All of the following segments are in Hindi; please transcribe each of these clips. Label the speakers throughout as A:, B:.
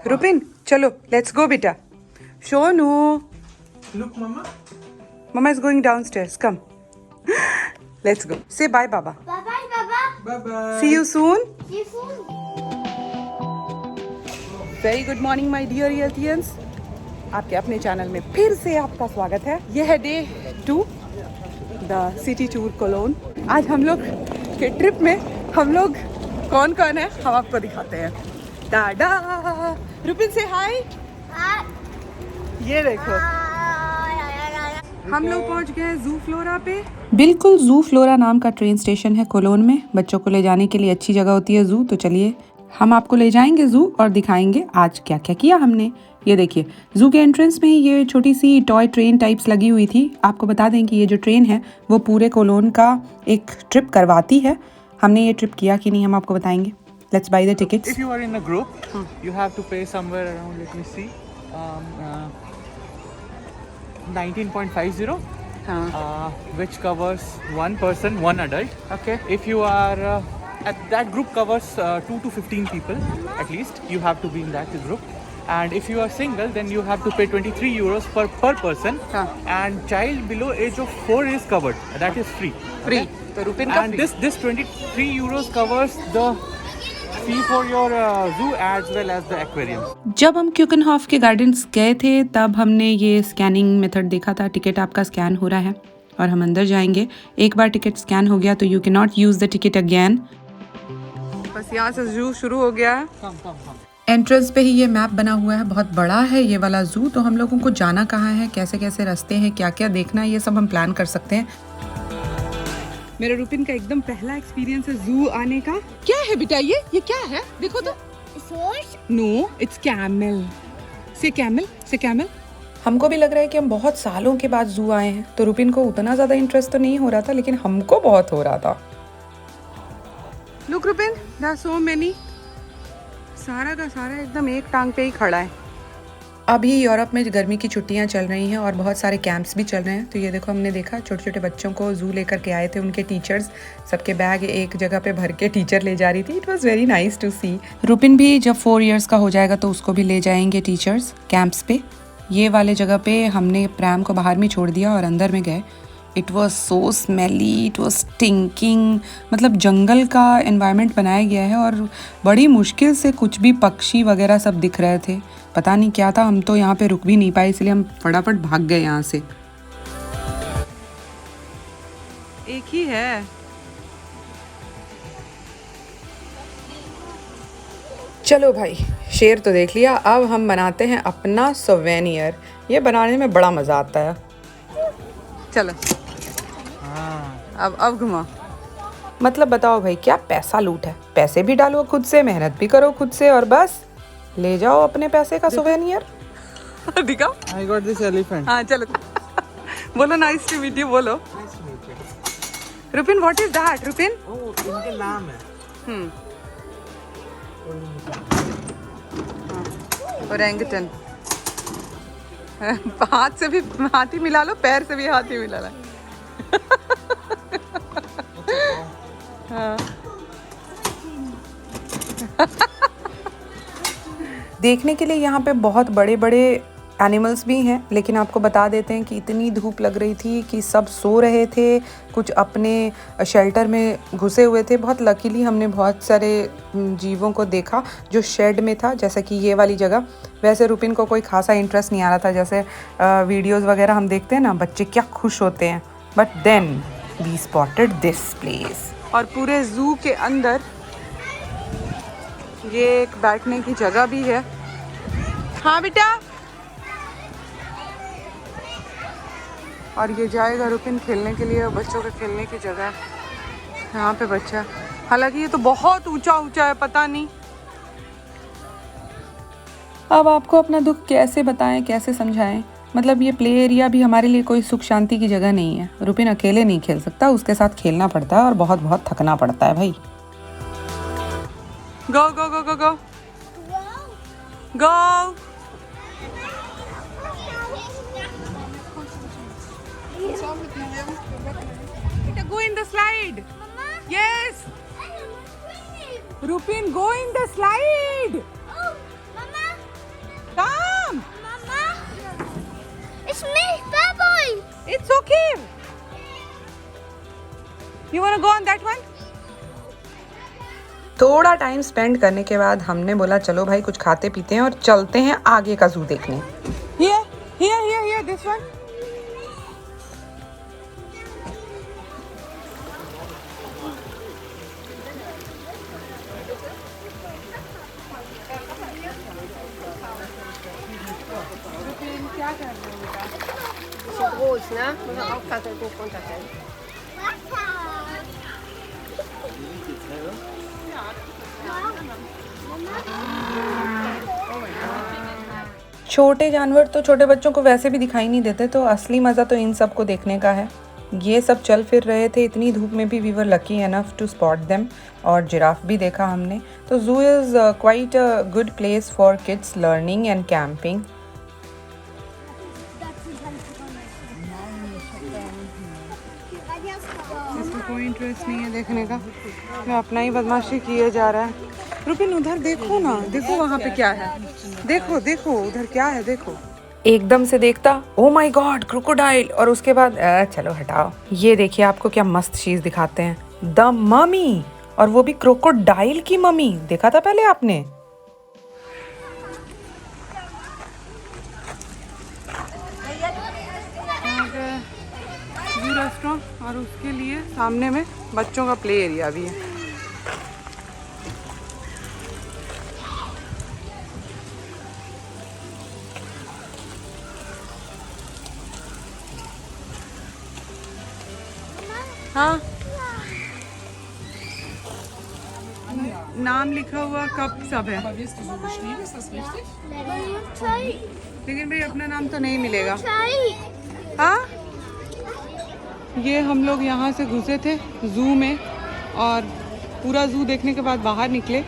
A: रुपिन चलो लेट्स गो बेटा. Shonu.
B: Look, Mama.
A: Mama is going downstairs. Come. Let's go. Say bye, Baba.
C: Bye bye, Baba.
B: Bye bye.
A: See you soon.
C: See you soon.
A: Very good morning, my dear Yathians. आपके अपने चैनल में फिर से आपका स्वागत है. यह है day 2 the city tour Cologne. आज हम लोग के ट्रिप में हम लोग कौन कौन है हम आपको दिखाते हैं. टाडा. रुपिन से हाय.
C: Hi.
A: ये देखो हम लोग पहुंच गए जू फ्लोरा पे.
D: बिल्कुल जू फ्लोरा नाम का ट्रेन स्टेशन है कोलोन में. बच्चों को ले जाने के लिए अच्छी जगह होती है जू. तो चलिए हम आपको ले जाएंगे जू और दिखाएंगे आज क्या क्या किया हमने. ये देखिए जू के एंट्रेंस में ही ये छोटी सी टॉय ट्रेन टाइप्स लगी हुई थी. आपको बता दें कि ये जो ट्रेन है वो पूरे कोलोन का एक ट्रिप करवाती है. हमने ये ट्रिप किया कि नहीं हम आपको बताएंगे. Let's by the tickets.
B: If you are in a group, you have to pay somewhere around, let me see, 19.50, which covers one person, one adult.
A: Okay.
B: If you are at that group covers 2 to 15 people at least. You have to be in that group. And if you are single, then you have to pay 23 euros per person. And child below age of 4 is covered. That is free.
A: Free.
B: Okay?
A: तो रुपिन का
B: And
A: free.
B: this 23 euros covers the fee for your zoo as well as the aquarium.
D: जब हम क्यूकनहॉफ के गार्डन्स गए थे तब हमने ये स्कैनिंग मेथड देखा था. टिकट आपका स्कैन हो रहा है और हम अंदर जाएंगे. एक बार टिकट स्कैन हो गया तो you can not use the ticket again.
A: बस यहाँ से जू शुरू हो गया है.
D: एंट्रेंस पे ही ये मैप बना हुआ है. बहुत बड़ा है ये वाला जू. तो हम लोगों को जाना कहाँ है, कैसे कैसे रास्ते हैं, क्या क्या देखना है, ये सब हम प्लान कर सकते हैं.
A: मेरा रुपिन का एकदम पहला एक्सपीरियंस है जू आने का. क्या है बेटा ये क्या है देखो तो.
C: It's horse.
A: No it's camel. Say camel say camel.
D: हमको भी लग रहा है कि हम बहुत सालों के बाद जू आए हैं. तो रुपिन को उतना ज़्यादा इंटरेस्ट तो नहीं हो रहा था लेकिन हमको बहुत हो रहा था.
A: Look Rupin there are so many. सारा का सारा एकदम एक टांग पे ही खड़ा है.
D: अभी यूरोप में गर्मी की छुट्टियां चल रही हैं और बहुत सारे कैंप्स भी चल रहे हैं. तो ये देखो हमने देखा छोटे छोटे बच्चों को जू लेकर के आए थे उनके टीचर्स. सबके बैग एक जगह पे भर के टीचर ले जा रही थी. It was very nice to see. Rupin भी जब 4 इयर्स का हो जाएगा तो उसको भी ले जाएंगे टीचर्स कैंप्स पे. ये वाले जगह पे हमने प्रैम को बाहर में छोड़ दिया और अंदर में गए. It was so smelly, it was stinking. मतलब जंगल का एनवायरनमेंट बनाया गया है और बड़ी मुश्किल से कुछ भी पक्षी वगैरह सब दिख रहे थे. पता नहीं क्या था. हम तो यहाँ पे रुक भी नहीं पाए इसलिए हम फटाफट भाग गए यहाँ से.
A: एक ही है.
D: चलो भाई शेर तो देख लिया. अब हम बनाते हैं अपना सोवेनियर. ये बनाने में बड़ा मज़ा आता है.
A: चलो अब घुमा.
D: मतलब बताओ भाई क्या पैसा लूट है. पैसे भी डालो खुद से, मेहनत भी करो खुद से और बस ले जाओ अपने पैसे का सोवेनियर.
A: दिखाओ.
B: I got this elephant.
A: हाँ चलो. बोलो नाइस टू मीट यू. बोलो Rupin what is that. Rupin
B: Oh, इनके नाम है.
A: ओरेंगटन. हाथ से भी हाथी मिला लो, पैर से भी हाथी मिला लो. हाँ.
D: देखने के लिए यहाँ पे बहुत बड़े बड़े एनिमल्स भी हैं. लेकिन आपको बता देते हैं कि इतनी धूप लग रही थी कि सब सो रहे थे. कुछ अपने शेल्टर में घुसे हुए थे. बहुत लकीली हमने बहुत सारे जीवों को देखा जो शेड में था, जैसे कि ये वाली जगह. वैसे रुपिन को कोई खासा इंटरेस्ट नहीं आ रहा था. जैसे वीडियोस वगैरह हम देखते हैं ना, बच्चे क्या खुश होते हैं. But then we spotted this place.
A: और पूरे जू के अंदर ये एक बैठने की जगह भी है. हाँ बेटा. और ये जाएगा रुपिन खेलने के लिए. बच्चों के खेलने की जगह है यहाँ पे बच्चा. हालांकि ये तो बहुत ऊंचा ऊंचा है, पता नहीं.
D: अब आपको अपना दुख कैसे बताएं, कैसे समझाएं. मतलब ये प्ले एरिया भी हमारे लिए कोई सुख शांति की जगह नहीं है. रुपिन अकेले नहीं खेल सकता, उसके साथ खेलना पड़ता है और बहुत बहुत थकना पड़ता है भाई.
A: गो गो गो गो गो गो. Go in the slide.
C: Mama.
A: Yes.
C: I am swimming.
A: Rupin, go in the slide.
C: Oh, Mama.
A: You wanna go on that one?
D: थोड़ा टाइम स्पेंड करने के बाद हमने बोला चलो भाई कुछ खाते पीते हैं और चलते हैं आगे का जू देखने।
A: Here, this one. क्या कर रहे हो बेटा?
E: So groß, ne? Muss man aufpassen, dass es runterfällt.
D: छोटे जानवर तो छोटे बच्चों को वैसे भी दिखाई नहीं देते, तो असली मज़ा तो इन सब को देखने का है। ये सब चल फिर रहे थे इतनी धूप में भी, we were lucky enough to spot them. और जिराफ भी देखा हमने। तो zoo is quite a good place for kids learning and camping.
A: इसको कोई इंटरेस्ट नहीं है देखने का, मैं अपना ही बदमाशी किए जा रहा है। रुपिन उधर देखो ना, देखो वहाँ पे क्या है, देखो देखो उधर क्या है, देखो।
D: एकदम से देखता ओ माय गॉड क्रोकोडाइल, और उसके बाद चलो हटाओ। ये देखिए आपको क्या मस्त चीज दिखाते हैं, द ममी, और वो भी क्रोकोडाइल की मम्मी। देखा था पहले आपने?
A: रेस्टोरेंट, और उसके लिए सामने में बच्चों का प्ले एरिया भी है। हाँ, नाम लिखा हुआ कप सब है, लेकिन भाई अपना नाम तो नहीं मिलेगा। हाँ, ये हम लोग यहाँ से घुसे थे जू में, और पूरा जू देखने के बाद बाहर निकले,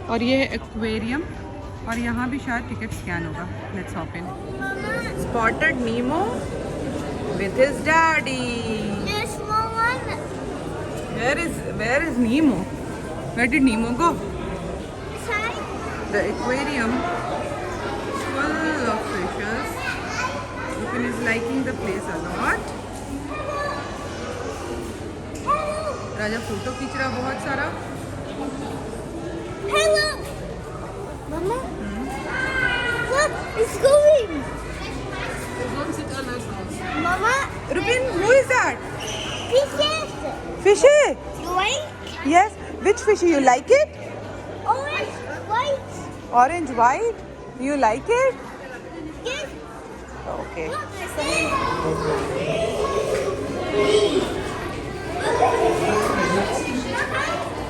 A: और ये एक्वेरियम, और यहाँ भी शायद टिकट स्कैन होगा। Let's hop in. Spotted Nemo with his daddy. Where is Nemo? Where did Nemo go? The aquarium full of fishes. Lupin is liking the place a lot. Raja photo खींच रहा बहुत सारा।
C: Hey, look! Mama? Look, it's going! Mama?
A: Rupin, who is that?
C: Fishes!
A: Fishy?
C: White?
A: Yes. Which fishy? You like it?
C: Orange? White?
A: Orange, white? You like it?
C: Yes.
A: Okay.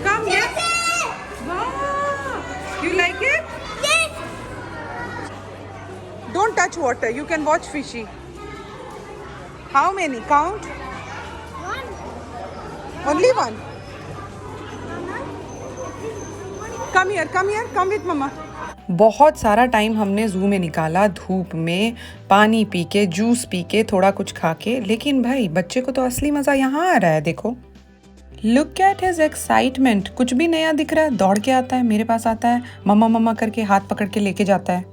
A: Come here. Wow. You like it?
C: Yes.
A: Don't touch water. You can watch fishy. How many? Count.
C: One.
A: Only one. Come here. Come here. Come with mama.
D: बहुत सारा टाइम हमने जू में निकाला, धूप में, पानी पी के, जूस पी के, थोड़ा कुछ खा के, लेकिन भाई बच्चे को तो असली मजा यहाँ आ रहा है। देखो, लुक एट हिज एक्साइटमेंट। कुछ भी नया दिख रहा है दौड़ के आता है, मेरे पास आता है, मम्मा मम्मा करके हाथ पकड़ के लेके जाता है।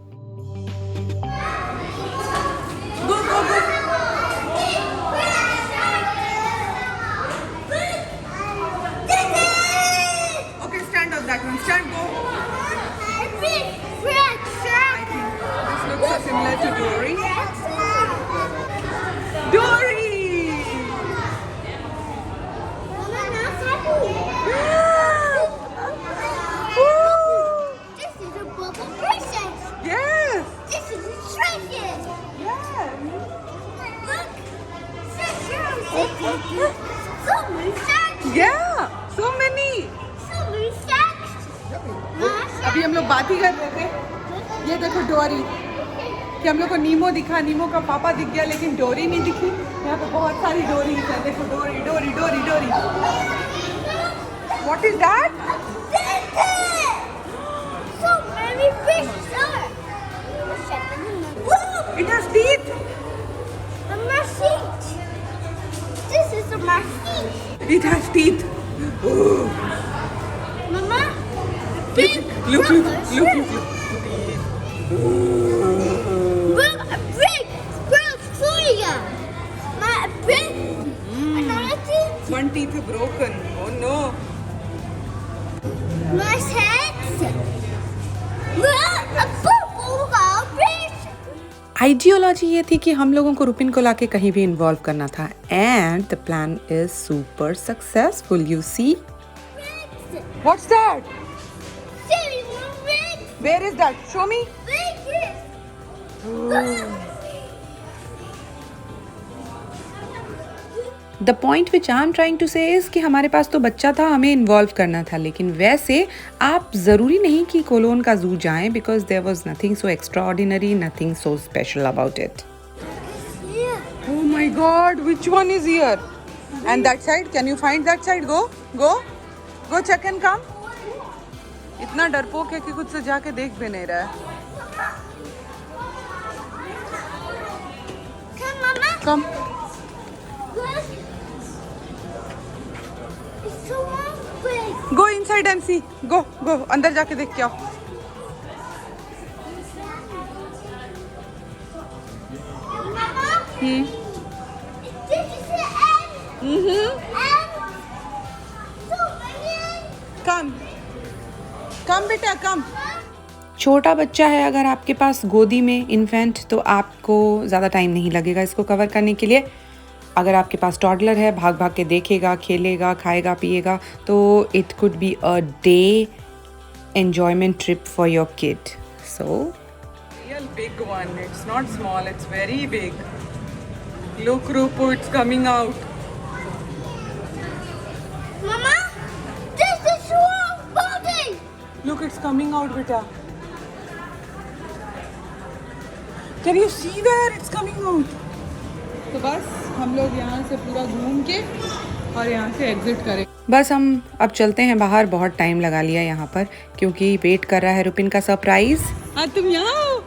A: Okay, stand on that one. Stand, go. This looks so similar to Dory. Dory!
C: This is a bubble princess.
A: Yes!
C: This is a treasure.
A: Yes!
C: Look, so many sharks.
A: Yeah! So many!
C: So many sharks.
A: अभी हम लोग बात ही कर रहे थे, ये देखो डोरी, कि हम लोग को नीमो दिखा, नीमो का पापा दिख गया, लेकिन डोरी नहीं दिखी। यहाँ पे बहुत सारी डोरी है, देखो डोरी डोरी डोरी डोरी। What is that?
C: So many fish, sir. Woo!
A: It has teeth.
C: A machine. This is a machine.
A: It has teeth.
C: Mama, big
A: Look, look, look, look, look.
C: a big Australia. My big another teeth.
A: One teeth broken.
D: Ideology ये थी कि हम लोगों को रुपिन को लाके कहीं भी इन्वॉल्व करना था and the plan is super successful you see.
A: What's that?
C: Silly little Rex.
A: Where is that? Show me.
C: Big Rex.
D: The point which I am trying to say is कि हमारे पास तो बच्चा था, हमें इन्वॉल्व करना था, लेकिन वैसे आप ज़रूरी नहीं कि कोलोन का जू जाएं because there was nothing so extraordinary, nothing so special about it.
A: Oh my God, which one is here? And that side? Can you find that side? Go check and come. इतना डरपोक है कि कुछ से जाके देख भी नहीं रहा है।
C: Come, Mama.
A: Come.
C: Look. It's so big.
A: Go inside and see. Go. अंदर जाके देख के आओ।
C: Mama. This is the end. And so many.
A: Come बेटा, come.
D: छोटा बच्चा है अगर आपके पास गोदी में इन्फेंट तो आपको ज़्यादा टाइम नहीं लगेगा इसको कवर करने के लिए। अगर आपके पास टॉडलर है, भाग भाग के देखेगा, खेलेगा, खाएगा, पिएगा, तो it could be a day enjoyment trip for your kid. So
A: Real big one. It's not small. It's very big. Look, Rupu, it's coming out.
C: Mama, this is wrong body.
A: Look, it's coming out, beta. Can you see there? It's coming out. तो बस हम लोग यहाँ से पूरा घूम के और यहाँ से एग्जिट करें।
D: बस हम अब चलते हैं बाहर, बहुत टाइम लगा लिया यहाँ पर क्योंकि वेट कर रहा है रुपिन का सरप्राइज।
A: हाँ, तुम यहाँ आओ।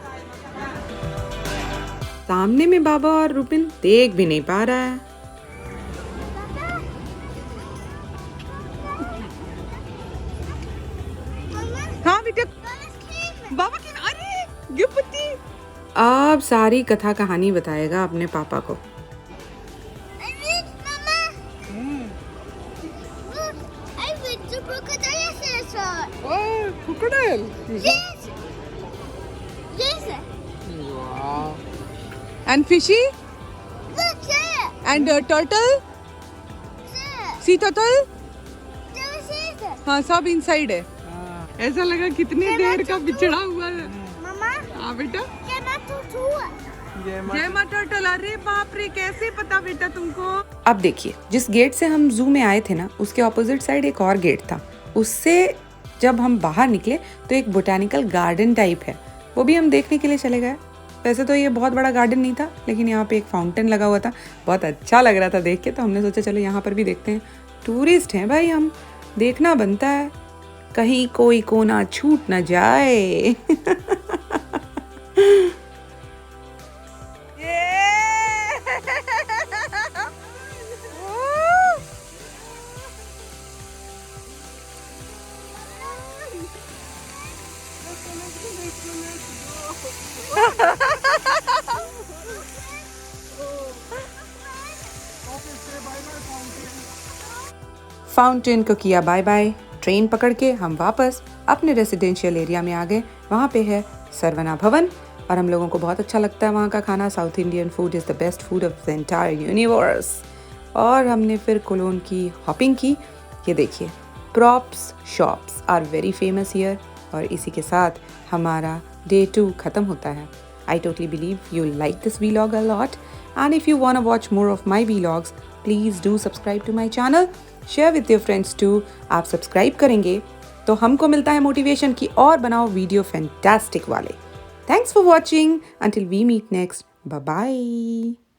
D: सामने में बाबा और रुपिन देख भी नहीं पा रहा है।
A: हाँ बेटा, बाबा की अरे गिफ्ट पत्ती।
D: अब सारी कथा कहानी बताएगा अपने पापा को।
C: I read, Mama. Look, I read the crocodile dinosaur.
A: Oh, crocodile.
C: Yes. Yes.
A: Wow. And fishy?
C: Look there.
A: And turtle?
C: There.
A: Sea turtle?
C: There is it.
A: हाँ, सब इनसाइड है। ऐसा लगा कितने देर का बिछड़ा हुआ है।
C: Mama,
A: हाँ बेटा।
C: get not to do it.
A: जय माँ टर्टल। अरे बाप रे, कैसे पता बेटा तुमको?
D: अब देखिए, जिस गेट से हम जू में आए थे ना, उसके ऑपोजिट साइड एक और गेट था। उससे जब हम बाहर निकले तो एक बोटानिकल गार्डन टाइप है, वो भी हम देखने के लिए चले गए। वैसे तो ये बहुत बड़ा गार्डन नहीं था, लेकिन यहाँ पे एक फाउंटेन लगा हुआ था, बहुत अच्छा लग रहा था देख के, तो हमने सोचा चलो यहाँ पर भी देखते हैं। टूरिस्ट हैं भाई हम, देखना बनता है, कहीं कोई कोना छूट न जाए। फाउंटेन को किया बाय बाय। ट्रेन पकड़ के हम वापस अपने रेसिडेंशियल एरिया में आ गए। वहाँ पे है सरवना भवन और हम लोगों को बहुत अच्छा लगता है वहाँ का खाना। South Indian food is the best food of the entire universe. और हमने फिर कोलोन की हॉपिंग की। ये देखिए, props shops are very famous here. और इसी के साथ हमारा डे 2 ख़त्म होता है। I totally believe you'll like this vlog a lot. And if you want to watch more of my vlogs, please do subscribe to my channel. Share with your friends too. आप सब्सक्राइब करेंगे तो हमको मिलता है मोटिवेशन कि और बनाओ वीडियो फैंटास्टिक वाले। Thanks for watching. Until we meet next. Bye bye.